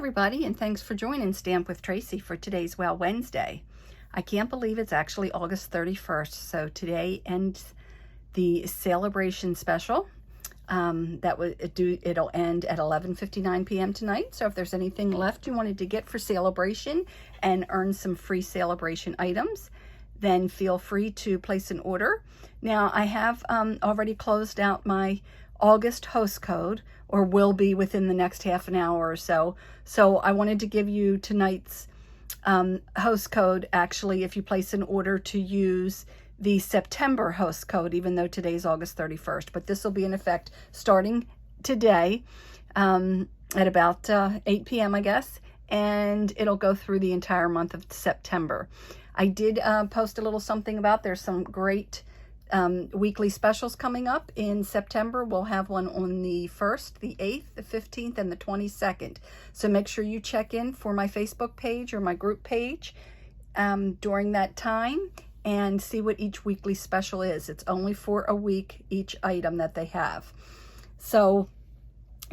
everybody, and thanks for joining Stamp with Tracy for today's Well Wednesday. I can't believe it's actually August 31st, so today ends the celebration special. It'll end at 11:59 p.m. tonight, so if there's anything left you wanted to get for celebration and earn some free celebration items, then feel free to place an order. Now, I have already closed out my August host code, or will be within the next half an hour or so. So I wanted to give you tonight's host code, actually, if you place an order, to use the September host code, even though today's August 31st. But this will be in effect starting today at about 8 p.m., I guess, and it'll go through the entire month of September. I did post a little something about there's some great weekly specials coming up in September. We'll have one on the 1st, the 8th, the 15th, and the 22nd. So make sure you check in for my Facebook page or my group page during that time and see what each weekly special is. It's only for a week, each item that they have. So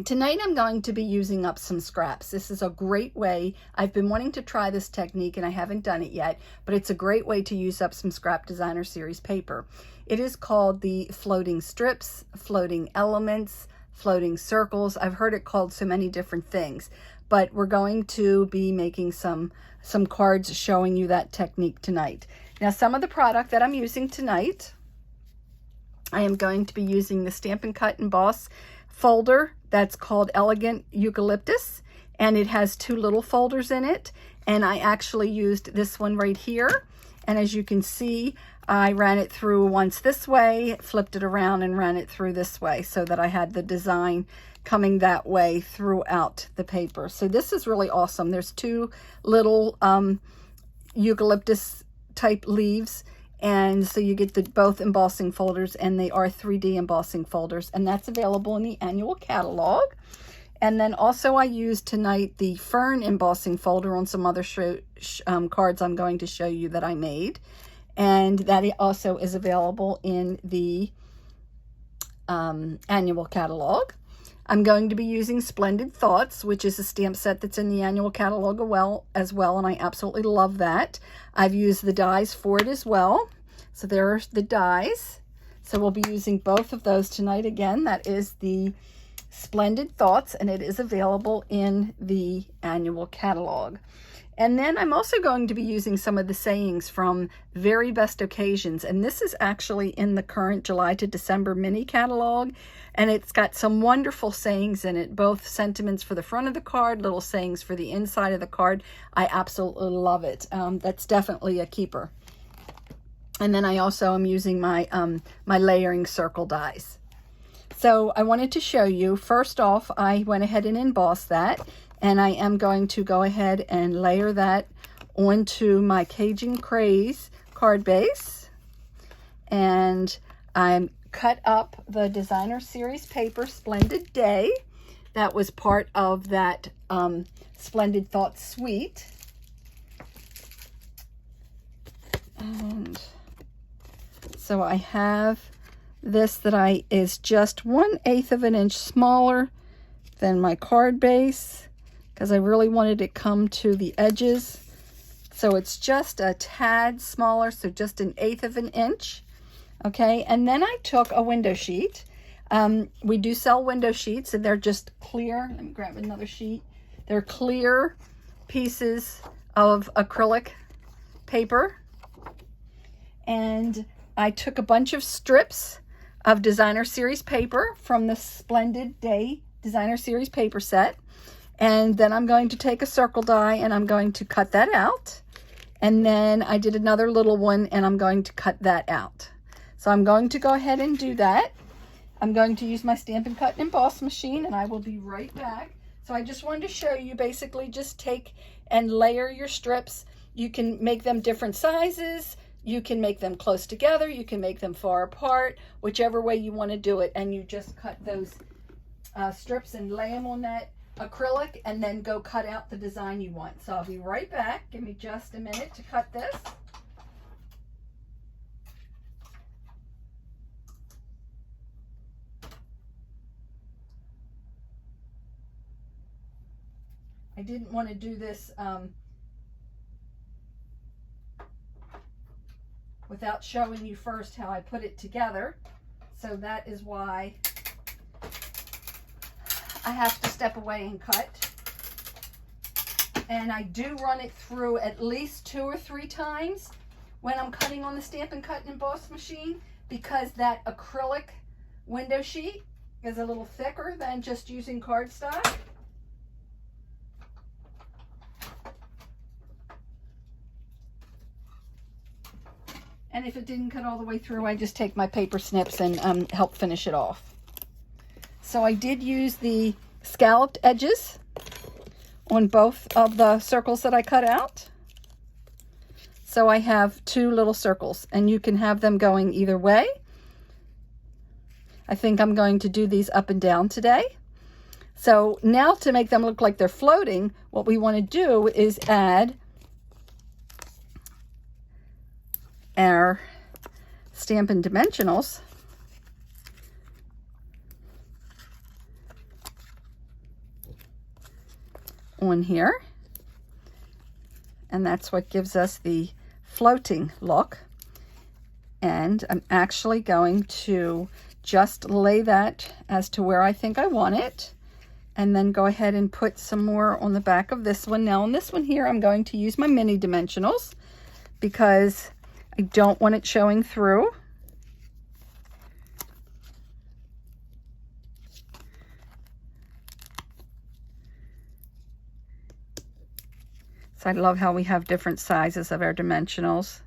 tonight I'm going to be using up some scraps. This is a great way. I've been wanting to try this technique and I haven't done it yet, but it's a great way to use up some scrap designer series paper. It is called the floating strips, floating elements, floating circles. I've heard it called so many different things, but we're going to be making some cards showing you that technique tonight. Now, some of the product that I'm using tonight, I am going to be using the Stampin' Cut Emboss folder that's called Elegant Eucalyptus, and it has two little folders in it, and I actually used this one right here. And as you can see, I ran it through once this way, flipped it around, and ran it through this way so that I had the design coming that way throughout the paper. So this is really awesome. There's two little eucalyptus type leaves, and so you get both embossing folders, and they are 3D embossing folders, and that's available in the annual catalog. And then also I used tonight the fern embossing folder on some other cards I'm going to show you that I made. And that also is available in the annual catalog. I'm going to be using Splendid Thoughts, which is a stamp set that's in the annual catalog as well, and I absolutely love that. I've used the dies for it as well. So there are the dies. So we'll be using both of those tonight. Again, that is the Splendid Thoughts, and it is available in the annual catalog. And then I'm also going to be using some of the sayings from Very Best Occasions, and this is actually in the current July to December mini catalog, and it's got some wonderful sayings in it, both sentiments for the front of the card, little sayings for the inside of the card. I absolutely love it. That's definitely a keeper. And then I also am using my my layering circle dies. So I wanted to show you, first off, I went ahead and embossed that, and I am going to go ahead and layer that onto my Cajun Craze card base. And I'm cut up the designer series paper Splendid Day. That was part of that Splendid Thoughts suite. And so I have this that is just 1/8 of an inch smaller than my card base, because I really wanted it come to the edges. So it's just a tad smaller, so just 1/8 of an inch. Okay, and then I took a window sheet. We do sell window sheets, and they're just clear. Let me grab another sheet. They're clear pieces of acrylic paper. And I took a bunch of strips of designer series paper from the Splendid Day designer series paper set. And then I'm going to take a circle die and I'm going to cut that out. And then I did another little one and I'm going to cut that out. So I'm going to go ahead and do that. I'm going to use my Stampin' Cut and Emboss machine, and I will be right back. So I just wanted to show you, basically just take and layer your strips. You can make them different sizes. You can make them close together. You can make them far apart, whichever way you want to do it. And you just cut those strips and lay them on that acrylic, and then go cut out the design you want. So I'll be right back. Give me just a minute to cut this. I didn't want to do this without showing you first how I put it together. So that is why I have to step away and cut. And I do run it through at least 2 or 3 times when I'm cutting on the Stampin' Cut and Emboss machine, because that acrylic window sheet is a little thicker than just using cardstock. And if it didn't cut all the way through, I just take my paper snips and help finish it off. So I did use the scalloped edges on both of the circles that I cut out. So I have 2 little circles, and you can have them going either way. I think I'm going to do these up and down today. So now, to make them look like they're floating, what we want to do is add our Stampin' Dimensionals on here, and that's what gives us the floating look. And I'm actually going to just lay that as to where I think I want it, and then go ahead and put some more on the back of this one. Now on this one here, I'm going to use my mini dimensionals because I don't want it showing through. So I love how we have different sizes of our dimensionals.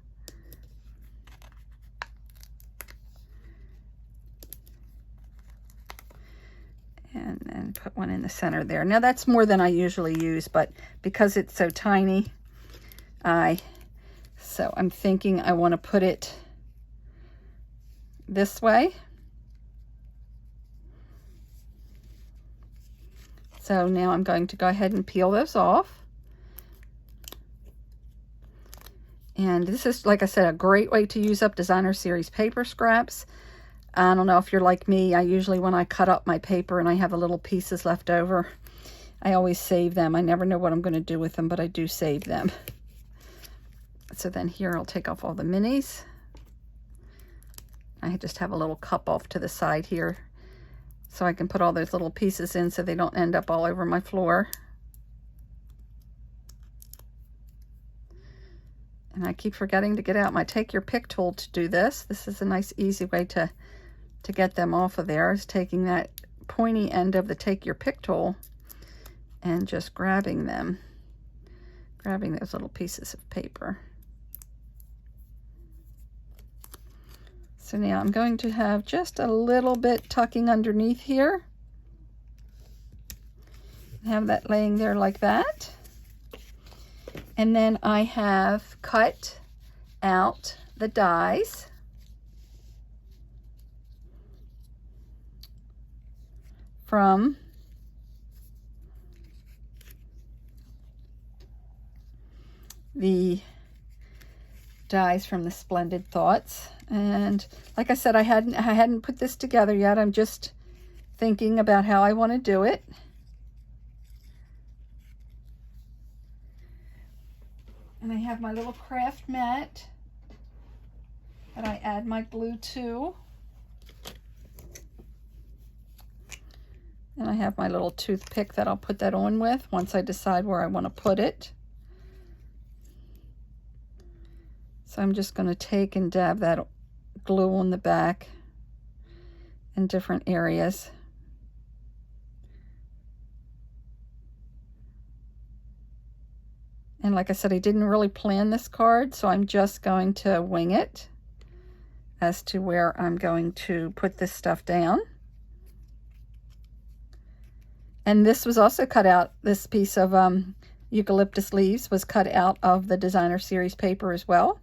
And then put one in the center there. Now that's more than I usually use, but because it's so tiny, so I'm thinking I want to put it this way. So now I'm going to go ahead and peel those off. And this is, like I said, a great way to use up designer series paper scraps. I don't know if you're like me. I usually, when I cut up my paper and I have the little pieces left over, I always save them. I never know what I'm going to do with them, but I do save them. So then here I'll take off all the minis. I just have a little cup off to the side here so I can put all those little pieces in so they don't end up all over my floor. And I keep forgetting to get out my Take Your Pick tool to do this. This is a nice, easy way to get them off of there, is taking that pointy end of the Take Your Pick tool and just grabbing them, grabbing those little pieces of paper. So now I'm going to have just a little bit tucking underneath here. Have that laying there like that. And then I have cut out the dies from the Splendid Thoughts. And like I said, I hadn't put this together yet. I'm just thinking about how I want to do it. And I have my little craft mat that I add my glue to. And I have my little toothpick that I'll put that on with once I decide where I want to put it. So I'm just going to take and dab that glue on the back in different areas. And like I said, I didn't really plan this card, so I'm just going to wing it as to where I'm going to put this stuff down. And this was also cut out, this piece of eucalyptus leaves was cut out of the designer series paper as well.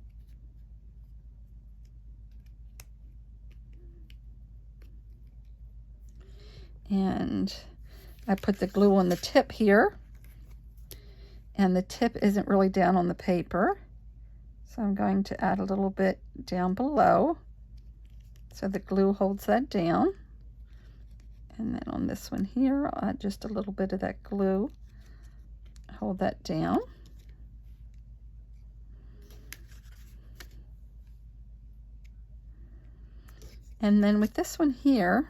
And I put the glue on the tip here. And the tip isn't really down on the paper. So I'm going to add a little bit down below so the glue holds that down. And then on this one here, I'll add just a little bit of that glue hold that down. And then with this one here,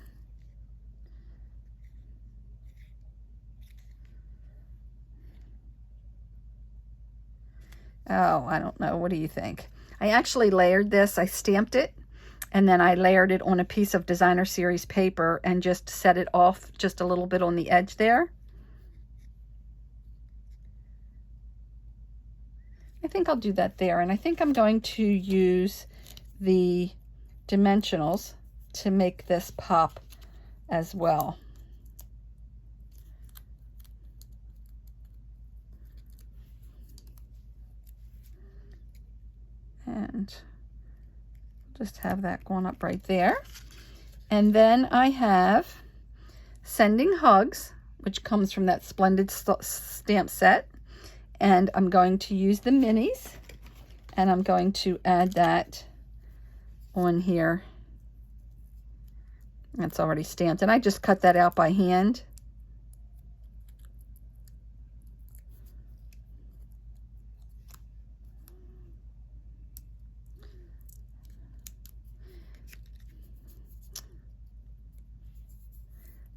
oh, I don't know. What do you think? I actually layered this. I stamped it, and then I layered it on a piece of designer series paper and just set it off just a little bit on the edge there. I think I'll do that there, and I think I'm going to use the dimensionals to make this pop as well. And just have that going up right there. And then I have Sending Hugs, which comes from that splendid stamp set. And I'm going to use the minis, and I'm going to add that on here. That's already stamped, and I just cut that out by hand.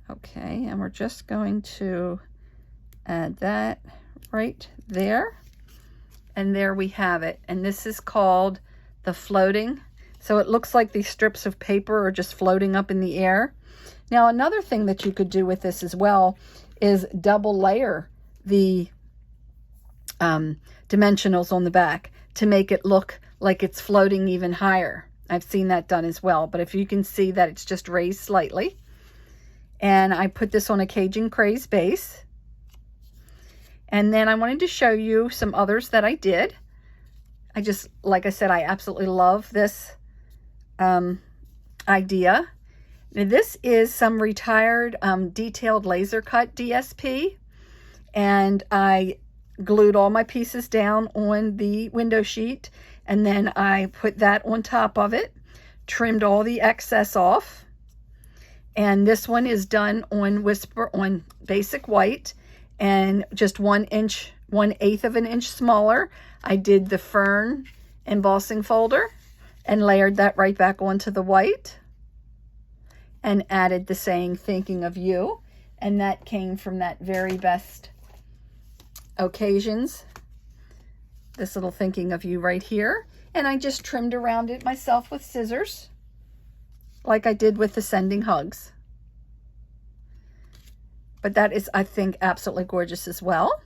Okay, and we're just going to add that right there, and there we have it. And this is called the floating. So it looks like these strips of paper are just floating up in the air. Now, another thing that you could do with this as well is double layer the dimensionals on the back to make it look like it's floating even higher. I've seen that done as well, but if you can see that it's just raised slightly. And I put this on a Cajun Craze base. And then I wanted to show you some others that I did. I just, like I said, I absolutely love this idea. Now, this is some retired detailed laser cut DSP. And I glued all my pieces down on the window sheet. And then I put that on top of it, trimmed all the excess off. And this one is done on basic white, and just 1/8 of an inch smaller. I did the fern embossing folder and layered that right back onto the white and added the saying thinking of you, and that came from that very best occasions, this little thinking of you right here. And I just trimmed around it myself with scissors, like I did with the Sending Hugs. But that is, I think, absolutely gorgeous as well.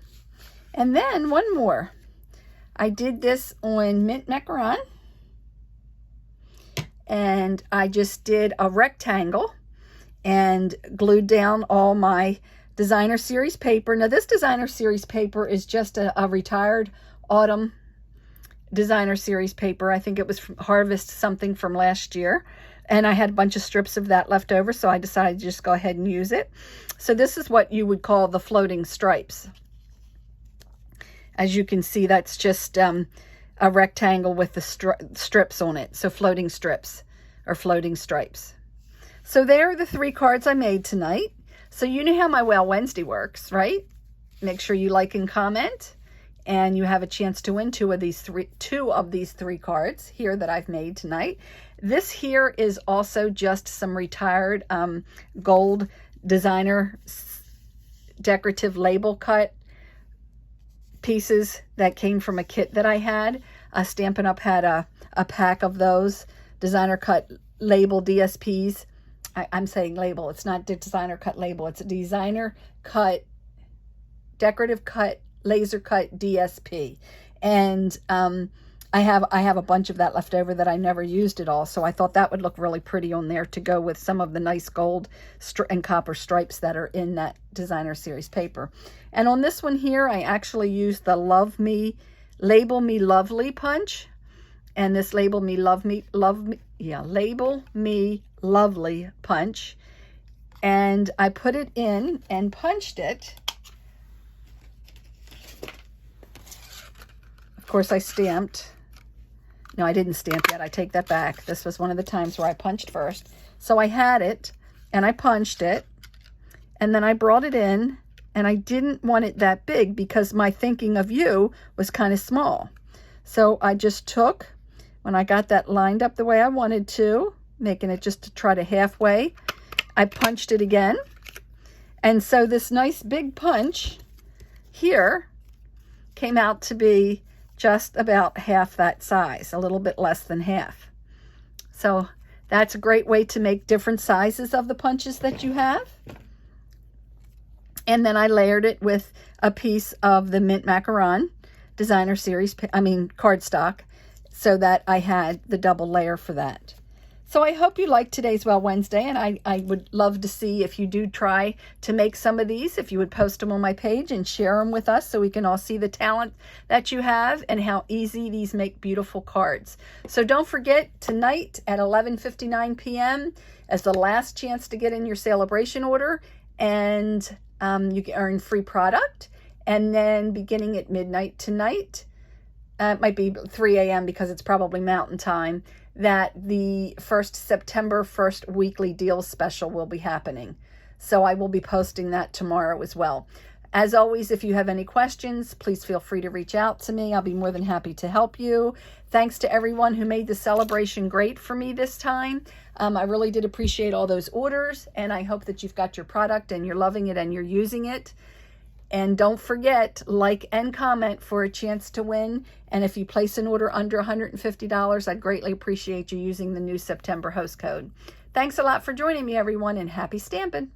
And then one more. I did this on mint macaron, and I just did a rectangle and glued down all my designer series paper. Now, this designer series paper is just a retired autumn designer series paper. I think it was from Harvest something from last year. And I had a bunch of strips of that left over, so I decided to just go ahead and use it. So this is what you would call the floating stripes. As you can see, that's just a rectangle with the strips on it. So floating strips or floating stripes. So there are the 3 cards I made tonight. So you know how my Well Wednesday works, right? Make sure you like and comment, and you have a chance to win two of these three cards here that I've made tonight. This here is also just some retired gold designer decorative label cut pieces that came from a kit that I had. Stampin' Up! Had a pack of those designer cut label DSPs. I'm saying label. It's not designer cut label. It's a designer cut, decorative cut, laser cut DSP. And I have a bunch of that left over that I never used at all. So I thought that would look really pretty on there to go with some of the nice gold and copper stripes that are in that designer series paper. And on this one here, I actually used the Label Me Lovely punch. And this Label Me Lovely punch. And I put it in and punched it. Of course, I stamped. No, I didn't stamp yet. I take that back. This was one of the times where I punched first. So I had it, and I punched it, and then I brought it in and I didn't want it that big because my thinking of you was kind of small. So I just took, when I got that lined up the way I wanted to, making it just to try to halfway, I punched it again. And so this nice big punch here came out to be just about half that size, a little bit less than half. So that's a great way to make different sizes of the punches that you have. And then I layered it with a piece of the Mint Macaron designer series, cardstock, so that I had the double layer for that. So I hope you liked today's Well Wednesday, and I would love to see if you do try to make some of these, if you would post them on my page and share them with us so we can all see the talent that you have and how easy these make beautiful cards. So don't forget, tonight at 11:59 p.m. as the last chance to get in your celebration order, and you can earn free product. And then beginning at midnight tonight, it might be 3 a.m. because it's probably mountain time, that the September 1st weekly deal special will be happening. So I will be posting that tomorrow as well. As always, if you have any questions, please feel free to reach out to me. I'll be more than happy to help you. Thanks to everyone who made the celebration great for me this time. I really did appreciate all those orders, and I hope that you've got your product and you're loving it and you're using it. And don't forget, like and comment for a chance to win. And if you place an order under $150, I'd greatly appreciate you using the new September host code. Thanks a lot for joining me, everyone, and happy stamping.